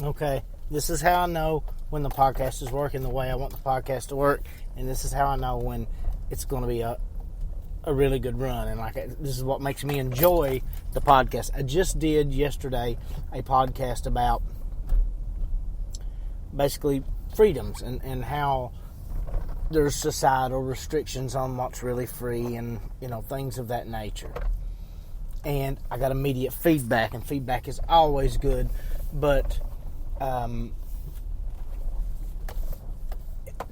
Okay, this is how I know when the podcast is working the way I want the podcast to work, and this is how I know when it's going to be a really good run. And this is what makes me enjoy the podcast. I just did yesterday a podcast about basically freedoms and how there's societal restrictions on what's really free and, things of that nature. And I got immediate feedback, and feedback is always good, but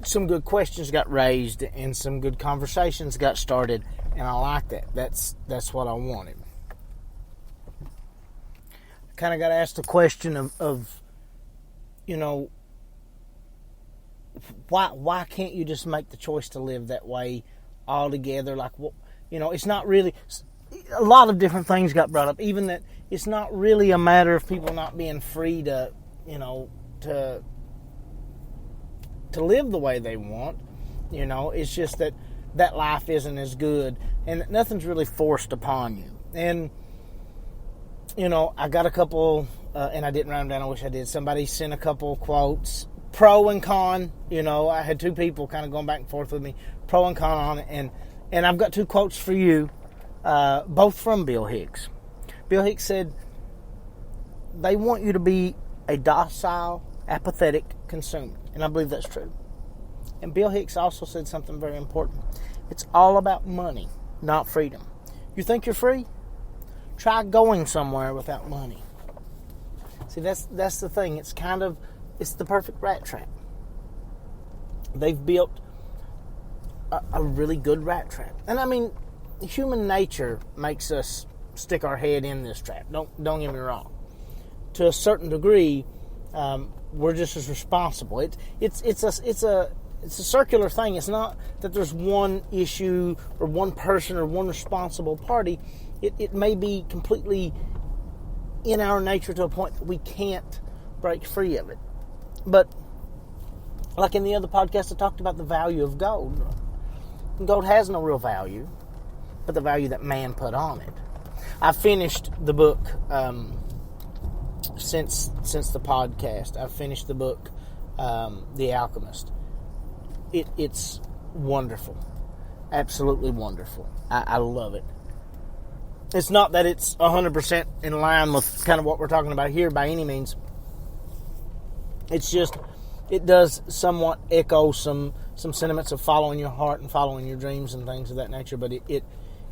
some good questions got raised and some good conversations got started, and I like that. That's what I wanted. Kind of got asked the question of why can't you just make the choice to live that way altogether? It's not really. A lot of different things got brought up, even that it's not really a matter of people not being free to live the way they want. It's just that life isn't as good, and nothing's really forced upon you. And I got a couple, and I didn't write them down. I wish I did. Somebody sent a couple quotes, pro and con. I had two people kind of going back and forth with me, pro and con on it, and I've got two quotes for you, both from Bill Hicks. Bill Hicks said, "They want you to be a docile, apathetic consumer," and I believe that's true. And Bill Hicks also said something very important. It's all about money, not freedom. You think you're free? Try going somewhere without money. See, that's the thing. It's the perfect rat trap. They've built a really good rat trap. And I mean, human nature makes us stick our head in this trap. Don't get me wrong. To a certain degree, we're just as responsible. It's a circular thing. It's not that there's one issue or one person or one responsible party. It may be completely in our nature to a point that we can't break free of it. But like in the other podcast, I talked about the value of gold. Gold has no real value, but the value that man put on it. I finished the book since the podcast. I finished the book, The Alchemist. It's wonderful, absolutely wonderful. I love it. It's not that it's 100% in line with kind of what we're talking about here by any means. It's just, it does somewhat echo some sentiments of following your heart and following your dreams and things of that nature, but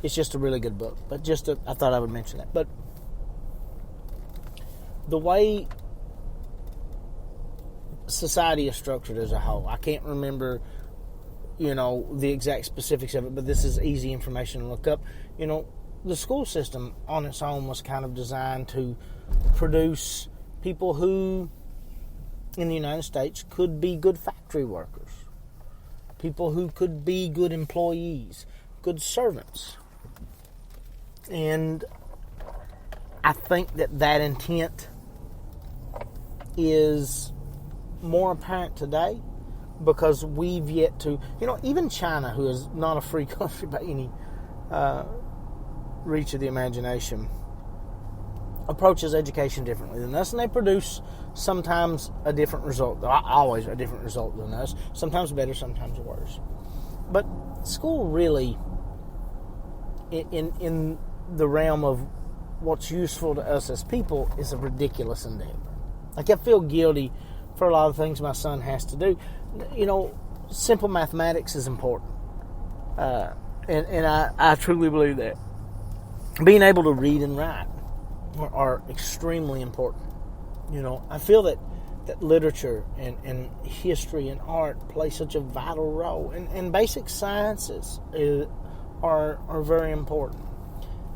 it's just a really good book. But I thought I would mention that. But the way society is structured as a whole, I can't remember, the exact specifics of it, but this is easy information to look up. The school system on its own was kind of designed to produce people who, in the United States, could be good factory workers, people who could be good employees, good servants. And I think that intent is more apparent today because we've yet to, even China, who is not a free country by any reach of the imagination, approaches education differently than us, and they produce sometimes a different result, always a different result than us, sometimes better, sometimes worse. But school really, in the realm of what's useful to us as people, is a ridiculous endeavor. I feel guilty for a lot of things my son has to do. Simple mathematics is important, and I truly believe that. Being able to read and write are extremely important. I feel that literature and history and art play such a vital role, and basic sciences are very important.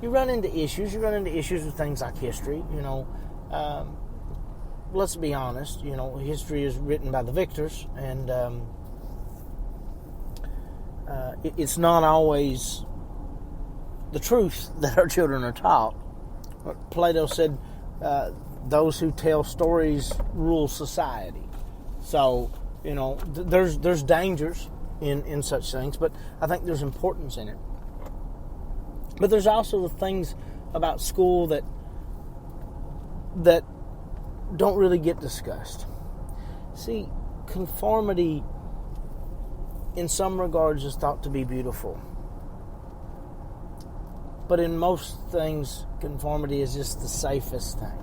You run into issues with things like history. Let's be honest. History is written by the victors, and it's not always the truth that our children are taught. Plato said, those who tell stories rule society. So, there's dangers in such things, but I think there's importance in it. But there's also the things about school that don't really get discussed. See, conformity in some regards is thought to be beautiful. But in most things, conformity is just the safest thing.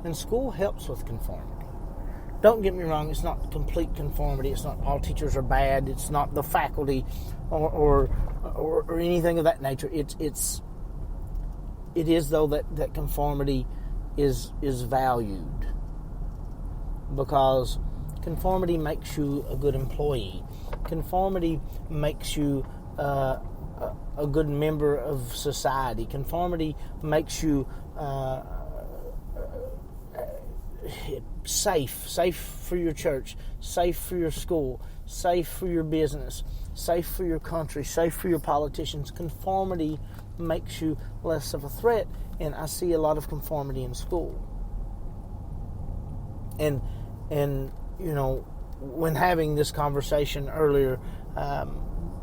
And school helps with conformity. Don't get me wrong, it's not complete conformity. It's not all teachers are bad. It's not the faculty or anything of that nature. It is though that conformity is valued, because conformity makes you a good employee. Conformity makes you a good member of society. Conformity makes you safe for your church, safe for your school, safe for your business, safe for your country, safe for your politicians. Conformity makes you less of a threat, and I see a lot of conformity in school. And you know, when having this conversation earlier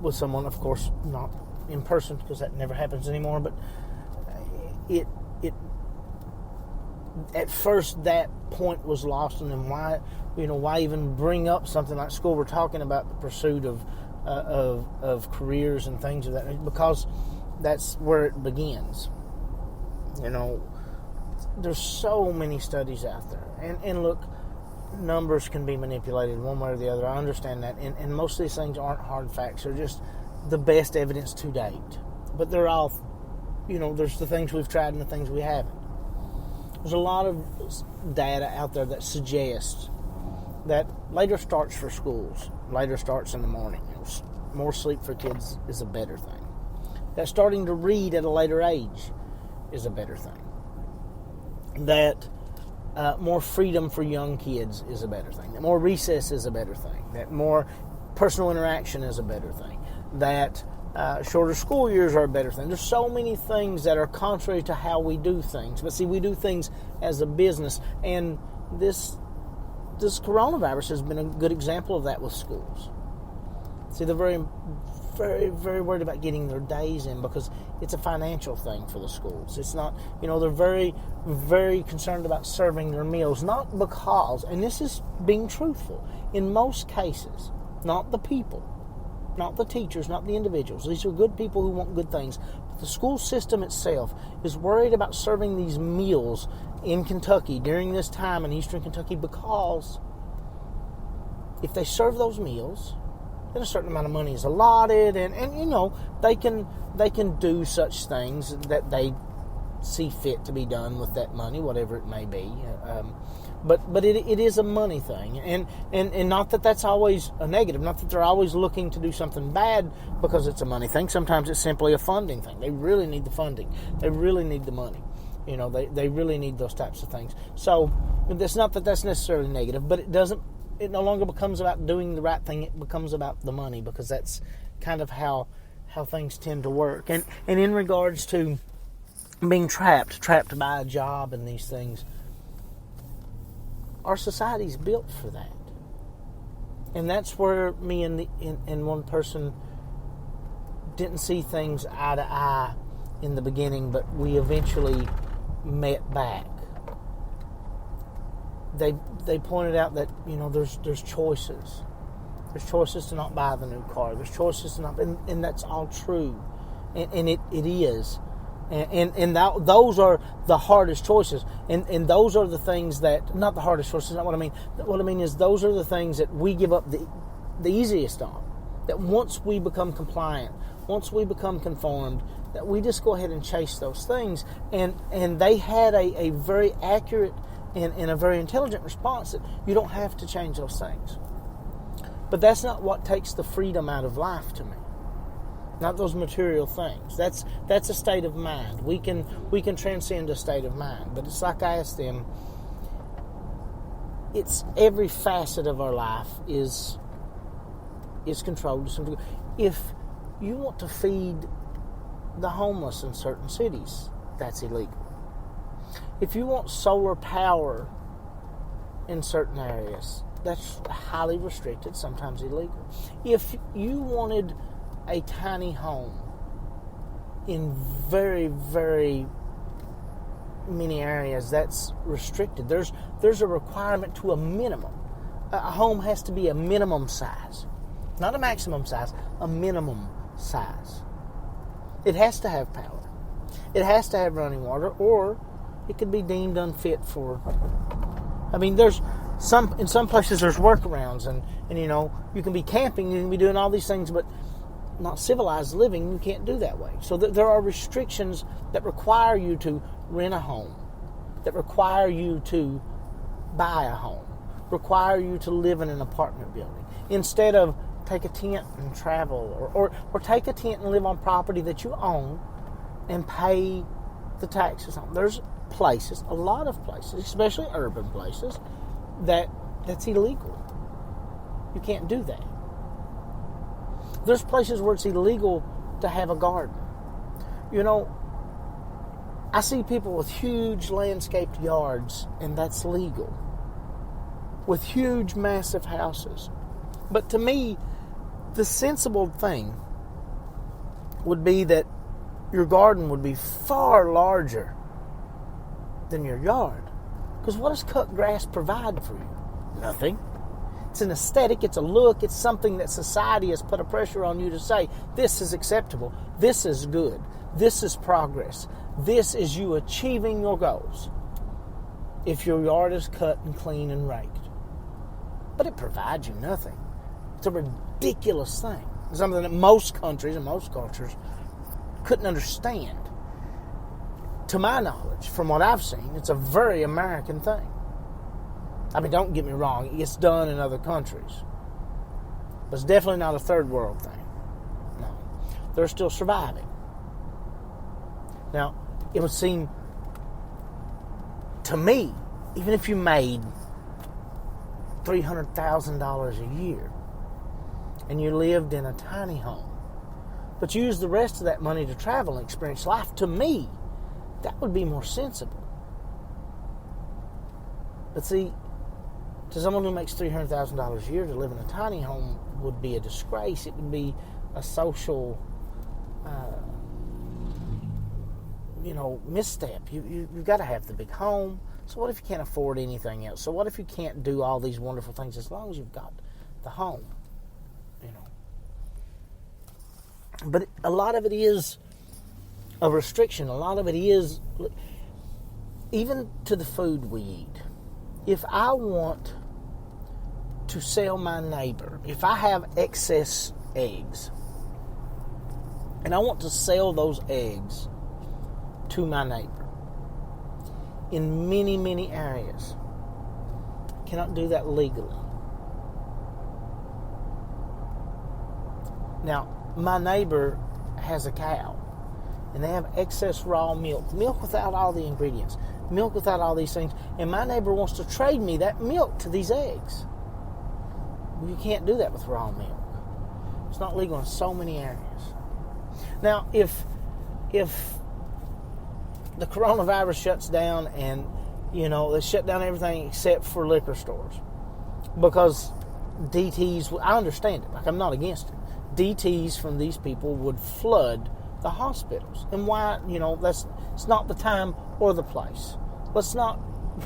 with someone, of course not in person because that never happens anymore, but it at first that point was lost on them. Why even bring up something like school? We're talking about the pursuit of careers and things of that, because that's where it begins. You know, there's so many studies out there, and look, numbers can be manipulated one way or the other. I understand that, and most of these things aren't hard facts. They're just the best evidence to date. But they're all, there's the things we've tried and the things we haven't. There's a lot of data out there that suggests that later starts for schools, later starts in the morning. More sleep for kids is a better thing. That starting to read at a later age is a better thing. That more freedom for young kids is a better thing. That more recess is a better thing. That more personal interaction is a better thing. That shorter school years are a better thing. There's so many things that are contrary to how we do things. But see, we do things as a business, and this coronavirus has been a good example of that with schools. See, they're very, very, very worried about getting their days in because it's a financial thing for the schools. It's not, they're very, very concerned about serving their meals, not because, and this is being truthful, in most cases, not the people, not the teachers, not the individuals. These are good people who want good things. But the school system itself is worried about serving these meals in Kentucky during this time in Eastern Kentucky, because if they serve those meals, then a certain amount of money is allotted, and they can do such things that they see fit to be done with that money, whatever it may be. But it is a money thing, and not that that's always a negative, not that they're always looking to do something bad because it's a money thing. Sometimes it's simply a funding thing. They really need the funding. They really need the money. They really need those types of things. So it's not that that's necessarily negative, but it no longer becomes about doing the right thing. It becomes about the money, because that's kind of how things tend to work. And in regards to being trapped by a job and these things, our society's built for that. And that's where me and one person didn't see things eye to eye in the beginning, but we eventually met back. They pointed out that there's choices. There's choices to not buy the new car. There's choices to not, and that's all true, and it is. And those are the hardest choices. And those are the things that, not the hardest choices, not what I mean. What I mean is those are the things that we give up the easiest on. That once we become compliant, once we become conformed, that we just go ahead and chase those things. And they had a very accurate and a very intelligent response that you don't have to change those things. But that's not what takes the freedom out of life to me. Not those material things. That's a state of mind. We can transcend a state of mind. But it's like I asked them, it's every facet of our life is controlled to some degree. If you want to feed the homeless in certain cities, that's illegal. If you want solar power in certain areas, that's highly restricted, sometimes illegal. If you wanted a tiny home in very, very many areas that's restricted. There's a requirement to a minimum. A home has to be a minimum size, not a maximum size, a minimum size. It has to have power. It has to have running water, or it could be deemed unfit for. I mean, in some places there's workarounds, and you can be camping, you can be doing all these things, but not civilized living, you can't do that way. So there are restrictions that require you to rent a home, that require you to buy a home, require you to live in an apartment building, instead of take a tent and travel, or take a tent and live on property that you own and pay the taxes on. There's places, a lot of places, especially urban places, that's illegal. You can't do that. There's places where it's illegal to have a garden. I see people with huge landscaped yards, and that's legal. With huge, massive houses. But to me, the sensible thing would be that your garden would be far larger than your yard. Because what does cut grass provide for you? Nothing. It's an aesthetic, it's a look, it's something that society has put a pressure on you to say, this is acceptable, this is good, this is progress, this is you achieving your goals. If your yard is cut and clean and raked. But it provides you nothing. It's a ridiculous thing. Something that most countries and most cultures couldn't understand. To my knowledge, from what I've seen, it's a very American thing. I mean, don't get me wrong, it's done in other countries. But it's definitely not a third world thing. No. They're still surviving. Now, it would seem to me, even if you made $300,000 a year and you lived in a tiny home, but you used the rest of that money to travel and experience life, to me, that would be more sensible. But see, to someone who makes $300,000 a year, to live in a tiny home would be a disgrace. It would be a social, misstep. You've got to have the big home. So what if you can't afford anything else? So what if you can't do all these wonderful things as long as you've got the home? But a lot of it is a restriction. A lot of it is, even to the food we eat. If I want to sell my neighbor, if I have excess eggs, and I want to sell those eggs to my neighbor, in many, many areas, I cannot do that legally. Now, my neighbor has a cow, and they have excess raw milk without all the ingredients, milk without all these things, and my neighbor wants to trade me that milk to these eggs. You can't do that with raw milk. It's not legal in so many areas. Now, if the coronavirus shuts down and, they shut down everything except for liquor stores, because DTs, I understand it, I'm not against it. DTs from these people would flood the hospitals. And why, it's not the time or the place. Let's not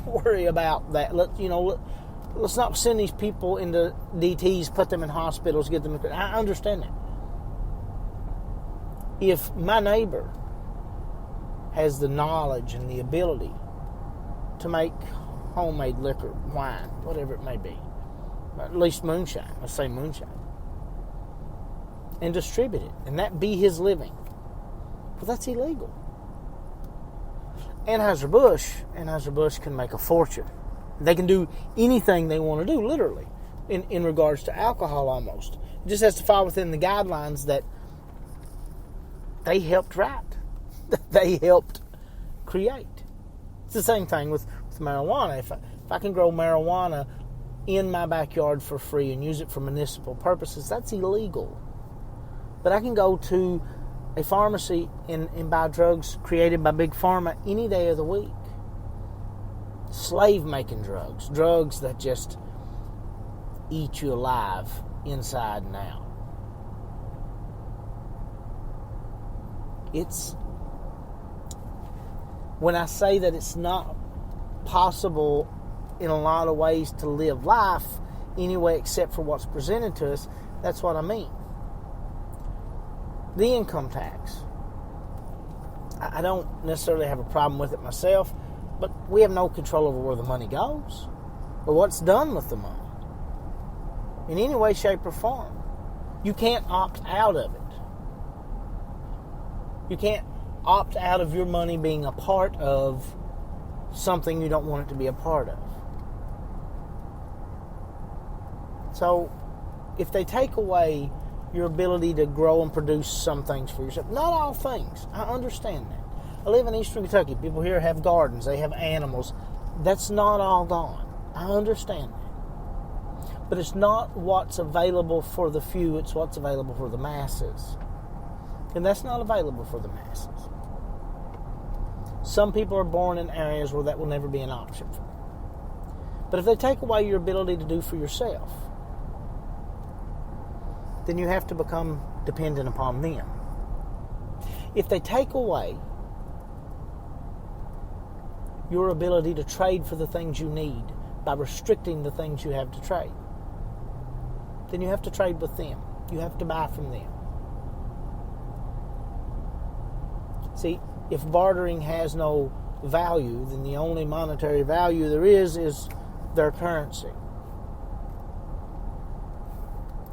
worry about that. Let's not send these people into DTs, put them in hospitals, get them. I understand that. If my neighbor has the knowledge and the ability to make homemade liquor, wine, whatever it may be, at least moonshine, let's say moonshine, and distribute it, and that be his living, well, that's illegal. Anheuser-Busch can make a fortune. They can do anything they want to do, literally, in regards to alcohol almost. It just has to fall within the guidelines that they helped write, that they helped create. It's the same thing with marijuana. If I can grow marijuana in my backyard for free and use it for municipal purposes, that's illegal. But I can go to a pharmacy and buy drugs created by Big Pharma any day of the week. Slave-making drugs that just eat you alive inside and out. when I say that it's not possible in a lot of ways to live life anyway except for what's presented to us, that's what I mean. The income tax. I don't necessarily have a problem with it myself, but we have no control over where the money goes or what's done with the money in any way, shape, or form. You can't opt out of it. You can't opt out of your money being a part of something you don't want it to be a part of. So, if they take away your ability to grow and produce some things for yourself, not all things, I understand that. I live in Eastern Kentucky. People here have gardens. They have animals. That's not all gone. I understand that. But it's not what's available for the few, it's what's available for the masses. And that's not available for the masses. Some people are born in areas where that will never be an option for them. But if they take away your ability to do for yourself, then you have to become dependent upon them. If they take away your ability to trade for the things you need by restricting the things you have to trade, then you have to trade with them. You have to buy from them. See, if bartering has no value, then the only monetary value there is their currency.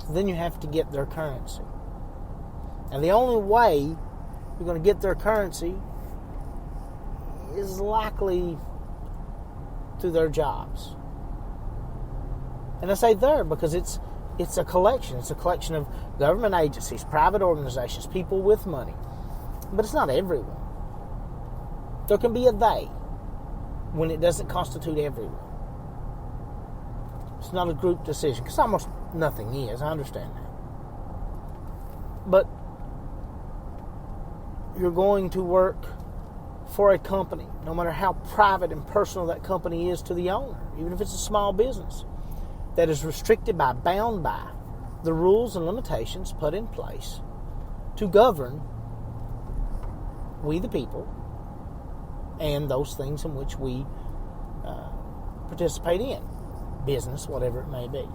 Then you have to get their currency. And the only way you're going to get their currency is likely through their jobs. And I say there because it's a collection. It's a collection of government agencies, private organizations, people with money. But it's not everyone. There can be a they when it doesn't constitute everyone. It's not a group decision, because almost nothing is. I understand that. But you're going to work for a company, no matter how private and personal that company is to the owner, even if it's a small business, that is restricted by, bound by the rules and limitations put in place to govern we the people and those things in which we participate in. Business, whatever it may be.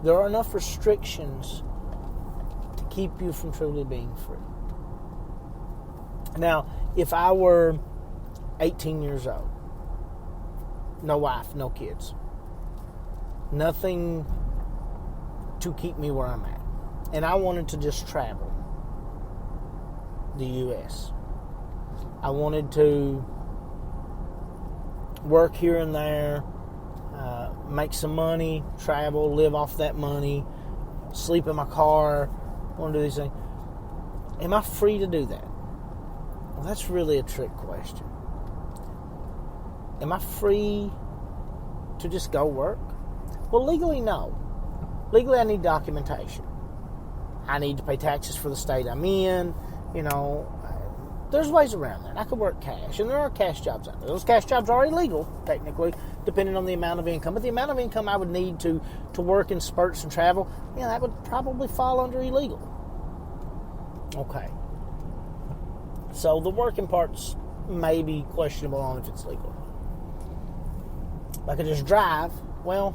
There are enough restrictions to keep you from truly being free. Now, if I were 18 years old, no wife, no kids, nothing to keep me where I'm at, and I wanted to just travel the U.S., I wanted to work here and there, make some money, travel, live off that money, sleep in my car, want to do these things. Am I free to do that? Well, that's really a trick question. Am I free to just go work? Well, legally, no. Legally, I need documentation. I need to pay taxes for the state I'm in. You know, there's ways around that. I could work cash, and there are cash jobs out there. Those cash jobs are illegal, technically, depending on the amount of income. But the amount of income I would need to work in spurts and travel, that would probably fall under illegal. Okay. So the working part's may be questionable on if it's legal. If I could just drive, well,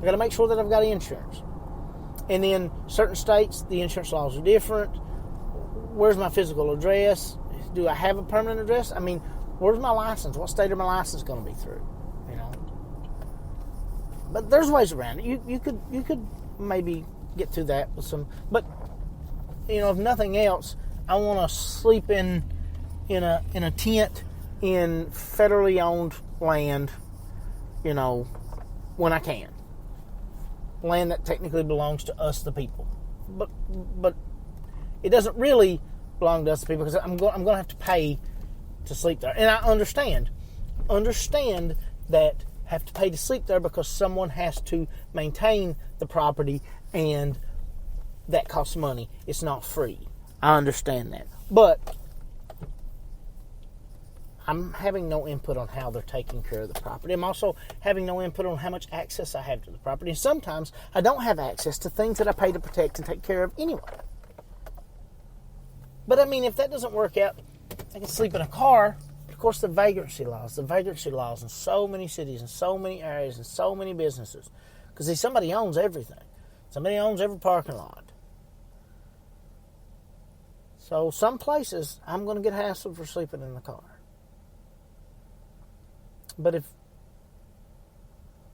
I got to make sure that I've got insurance. And in certain states, the insurance laws are different. Where's my physical address? Do I have a permanent address? I mean, where's my license? What state are my license going to be through? But there's ways around it. You could maybe get through that with some. But if nothing else, I want to sleep in a tent in federally owned land. When I can. Land that technically belongs to us, the people. But it doesn't really belong to us, the people, because I'm going to have to pay to sleep there. And I understand that I have to pay to sleep there because someone has to maintain the property, and that costs money. It's not free. I understand that. But I'm having no input on how they're taking care of the property. I'm also having no input on how much access I have to the property. And sometimes I don't have access to things that I pay to protect and take care of anyway. But I mean, if that doesn't work out, I can sleep in a car. Of course, the vagrancy laws in so many cities, in so many areas, in so many businesses. Because see, somebody owns everything. Somebody owns every parking lot. So some places, I'm going to get hassled for sleeping in the car. But if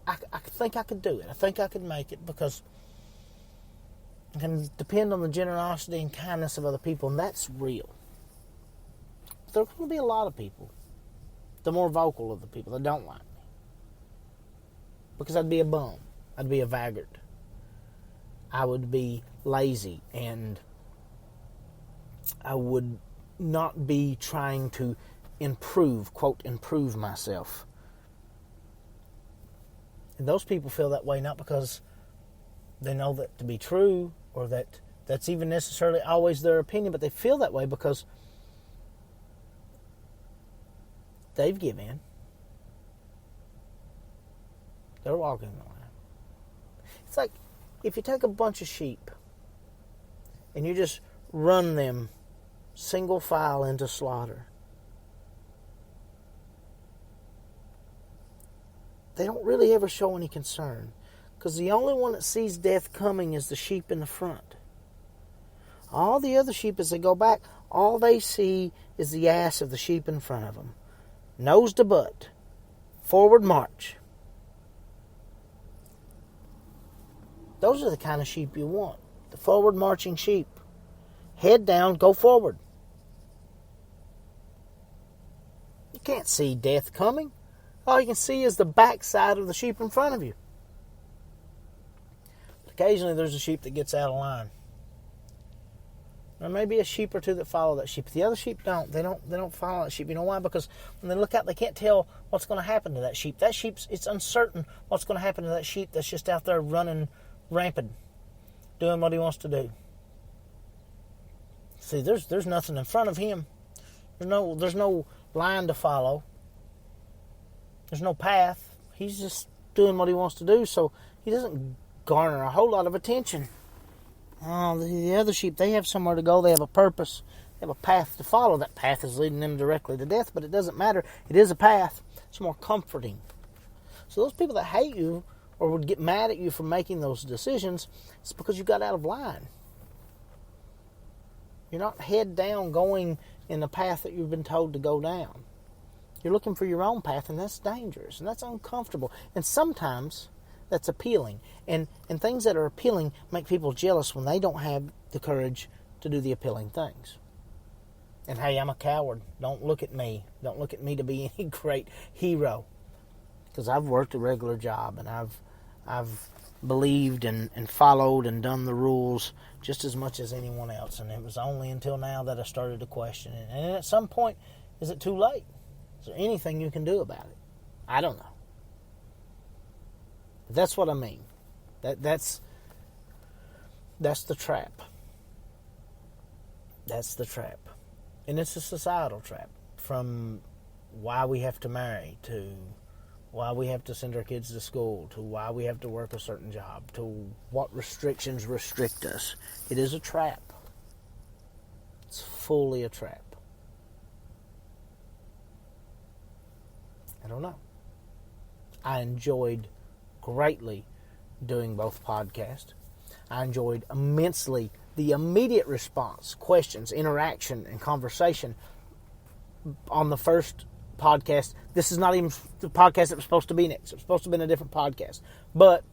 I think I could do it. I think I could make it because I can depend on the generosity and kindness of other people, and that's real. There are going to be a lot of people, the more vocal of the people, that don't like me. Because I'd be a bum. I'd be a vagrant. I would be lazy, and I would not be trying to improve, quote, improve myself. And those people feel that way not because they know that to be true or that that's even necessarily always their opinion, but they feel that way because they've given in. They're walking the line. It's like if you take a bunch of sheep and you just run them single file into slaughter, they don't really ever show any concern because the only one that sees death coming is the sheep in the front. All the other sheep, as they go back, all they see is the ass of the sheep in front of them. Nose to butt. Forward march. Those are the kind of sheep you want. The forward marching sheep. Head down, go forward. You can't see death coming. All you can see is the backside of the sheep in front of you. But occasionally there's a sheep that gets out of line. There may be a sheep or two that follow that sheep. The other sheep don't. They don't follow that sheep. You know why? Because when they look out, they can't tell what's going to happen to that sheep. That sheep's, it's uncertain what's going to happen to that sheep that's just out there running rampant, doing what he wants to do. See, there's nothing in front of him. There's no line to follow. There's no path. He's just doing what he wants to do, so he doesn't garner a whole lot of attention. The other sheep, they have somewhere to go. They have a purpose. They have a path to follow. That path is leading them directly to death, but it doesn't matter. It is a path. It's more comforting. So those people that hate you or would get mad at you for making those decisions, it's because you got out of line. You're not head down going in the path that you've been told to go down. You're looking for your own path, and that's dangerous, and that's uncomfortable. And sometimes that's appealing. And things that are appealing make people jealous when they don't have the courage to do the appealing things. And hey, I'm a coward. Don't look at me. Don't look at me to be any great hero. Because I've worked a regular job, and I've believed and followed and done the rules just as much as anyone else. And it was only until now that I started to question it. And at some point, is it too late? Is there anything you can do about it? I don't know. But that's what I mean. That's the trap. That's the trap. And it's a societal trap. From why we have to marry, to why we have to send our kids to school, to why we have to work a certain job, to what restrictions restrict us. It is a trap. It's fully a trap. I don't know. I enjoyed greatly doing both podcasts. I enjoyed immensely the immediate response, questions, interaction, and conversation on the first podcast. This is not even the podcast that was supposed to be next. It was supposed to have been a different podcast. But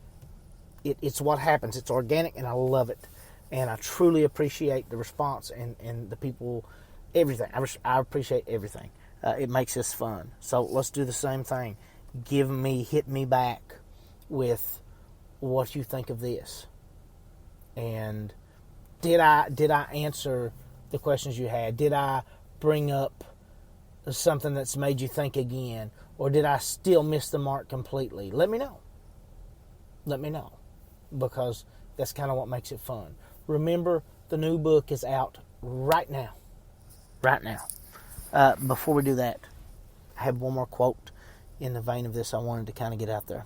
it's what happens. It's organic, and I love it. And I truly appreciate the response and the people, everything. I appreciate everything. It makes this fun. So let's do the same thing. Hit me back with what you think of this. And did I answer the questions you had? Did I bring up something that's made you think again? Or did I still miss the mark completely? Let me know. Let me know. Because that's kind of what makes it fun. Remember, the new book is out right now. Right now. Before we do that, I have one more quote in the vein of this I wanted to kind of get out there.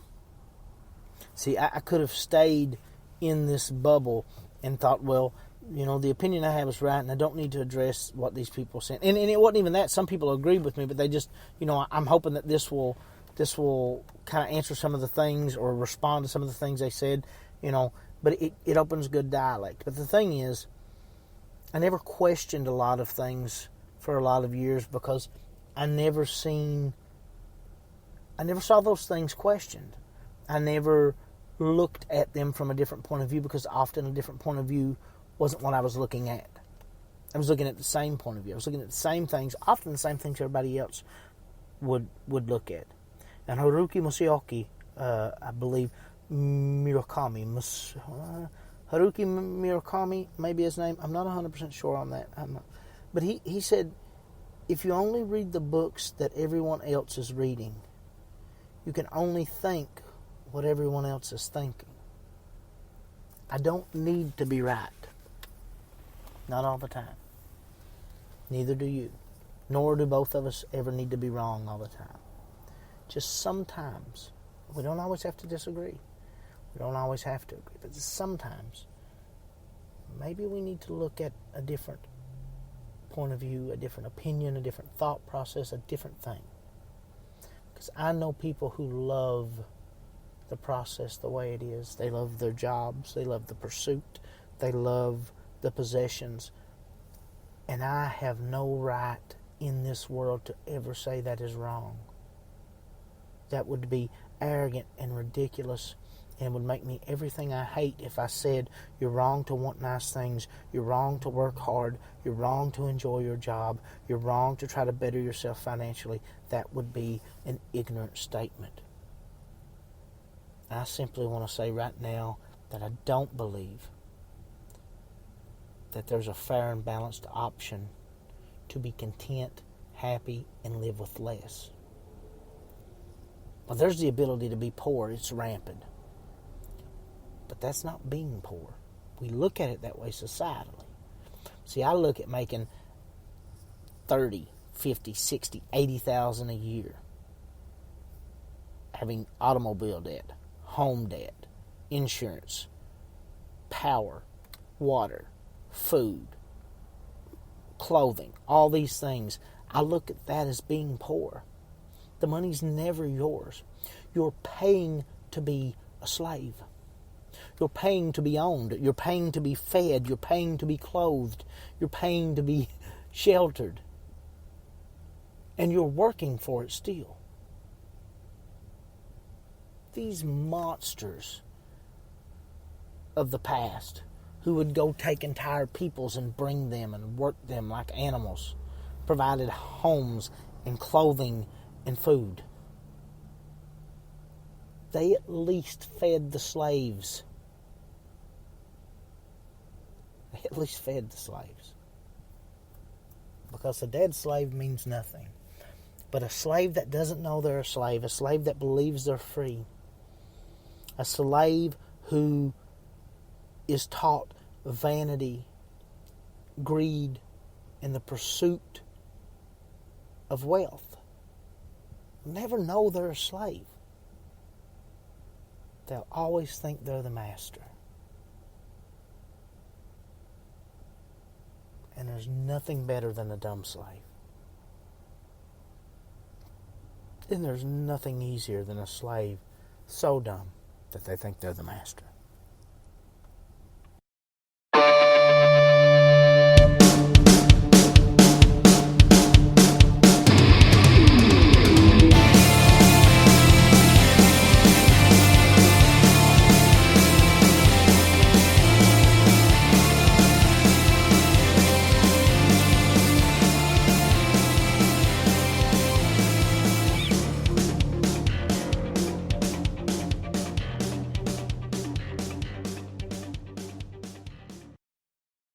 See, I could have stayed in this bubble and thought, well, the opinion I have is right, and I don't need to address what these people said. And it wasn't even that. Some people agreed with me, but they just, I'm hoping that this will kind of answer some of the things or respond to some of the things they said, But it opens good dialect. But the thing is, I never questioned a lot of things for a lot of years because I never saw those things questioned. I never looked at them from a different point of view because often a different point of view wasn't what I was looking at. I was looking at the same point of view. I was looking at the same things, often the same things everybody else would look at. And Haruki Musaoka, I believe, Haruki Murakami, maybe his name. I'm not 100% sure on that. But he said, if you only read the books that everyone else is reading, you can only think what everyone else is thinking. I don't need to be right. Not all the time. Neither do you. Nor do both of us ever need to be wrong all the time. Just sometimes. We don't always have to disagree. We don't always have to agree. But sometimes, maybe we need to look at a different point of view, a different opinion, a different thought process, a different thing. Because I know people who love the process the way it is. They love their jobs. They love the pursuit. They love the possessions. And I have no right in this world to ever say that is wrong. That would be arrogant and ridiculous and would make me everything I hate if I said you're wrong to want nice things, you're wrong to work hard, you're wrong to enjoy your job, you're wrong to try to better yourself financially. That would be an ignorant statement. I simply want to say right now that I don't believe that there's a fair and balanced option to be content, happy, and live with less. Well, there's the ability to be poor. It's rampant. But that's not being poor. We look at it that way societally. See, I look at making 30, 50, 60, 80,000 a year. Having automobile debt, home debt, insurance, power, water, food, clothing, all these things. I look at that as being poor. The money's never yours. You're paying to be a slave. You're paying to be owned. You're paying to be fed. You're paying to be clothed. You're paying to be sheltered. And you're working for it still. These monsters of the past who would go take entire peoples and bring them and work them like animals, provided homes and clothing and food. They at least fed the slaves. They at least fed the slaves. Because a dead slave means nothing. But a slave that doesn't know they're a slave that believes they're free, a slave who is taught vanity, greed, and the pursuit of wealth, never know they're a slave. They'll always think they're the master. And there's nothing better than a dumb slave. And there's nothing easier than a slave so dumb that they think they're the master.